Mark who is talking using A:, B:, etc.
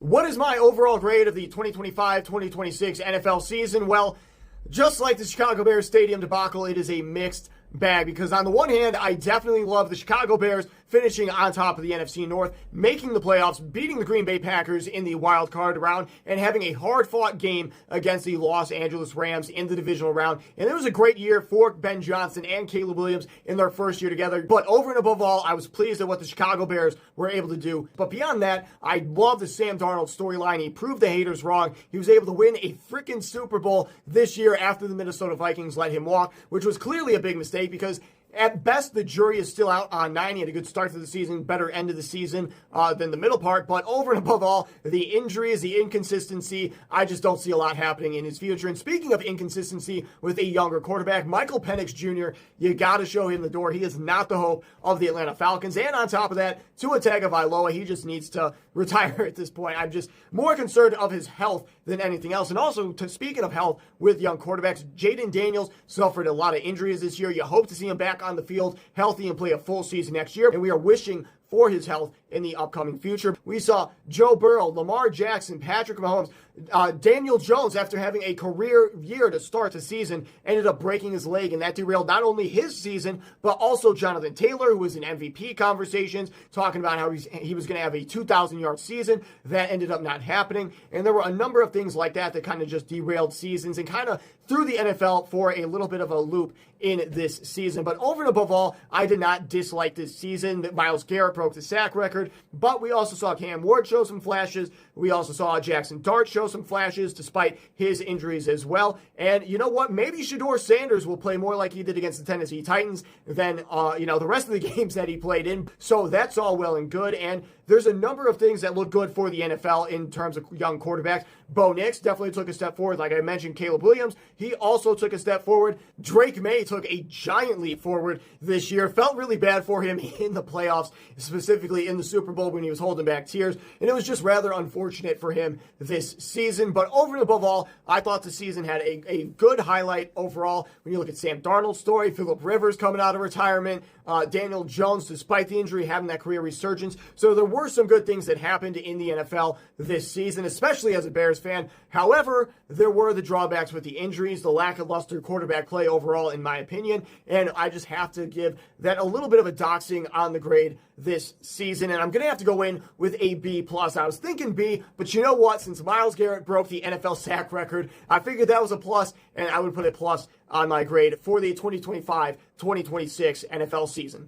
A: What is my overall grade of the 2025-2026 NFL season? Well, just like the Chicago Bears stadium debacle, it is a mixed bag because on the one hand, I definitely love the Chicago Bears finishing on top of the NFC North, making the playoffs, beating the Green Bay Packers in the wild card round, and having a hard-fought game against the Los Angeles Rams in the divisional round. And it was a great year for Ben Johnson and Caleb Williams in their first year together. But over and above all, I was pleased at what the Chicago Bears were able to do. But beyond that, I love the Sam Darnold storyline. He proved the haters wrong. He was able to win a freaking Super Bowl this year after the Minnesota Vikings let him walk, which was clearly a big mistake because at best, the jury is still out on 9. He had a good start to the season, better end of the season than the middle part. But over and above all, the injuries, the inconsistency, I just don't see a lot happening in his future. And speaking of inconsistency with a younger quarterback, Michael Penix Jr., you got to show him the door. He is not the hope of the Atlanta Falcons. And on top of that, Tua Tagovailoa, he just needs to retire at this point. I'm just more concerned of his health than anything else. And also, speaking of health with young quarterbacks, Jaden Daniels suffered a lot of injuries this year. You hope to see him back on the field healthy and play a full season next year. And we are wishing for his health in the upcoming future. We saw Joe Burrow, Lamar Jackson, Patrick Mahomes, Daniel Jones, after having a career year to start the season, ended up breaking his leg, and that derailed not only his season, but also Jonathan Taylor, who was in MVP conversations, talking about how he was going to have a 2,000-yard season. That ended up not happening, and there were a number of things like that that kind of just derailed seasons and kind of threw the NFL for a little bit of a loop in this season. But over and above all, I did not dislike this season. Myles Garrett broke the sack record, but we also saw Cam Ward show some flashes. We also saw Jackson Dart show some flashes despite his injuries as well. And you know what? Maybe Shedeur Sanders will play more like he did against the Tennessee Titans than the rest of the games that he played in. So that's all well and good. And there's a number of things that look good for the NFL in terms of young quarterbacks. Bo Nix definitely took a step forward. Like I mentioned, Caleb Williams, he also took a step forward. Drake May took a giant leap forward this year. Felt really bad for him in the playoffs, specifically in the Super Bowl when he was holding back tears. And it was just rather unfortunate for him this season. But over and above all, I thought the season had a good highlight overall. When you look at Sam Darnold's story, Phillip Rivers coming out of retirement, Daniel Jones, despite the injury, having that career resurgence. So there were some good things that happened in the NFL this season, especially as a Bears fan. However, there were the drawbacks with the injuries, the lack of luster quarterback play overall, in my opinion. And I just have to give that a little bit of a doxing on the grade this season. And I'm going to have to go in with a B+. I was thinking B, but you know what? Since Myles Garrett broke the NFL sack record, I figured that was a plus, and I would put a plus on my grade for the 2025-2026 NFL season.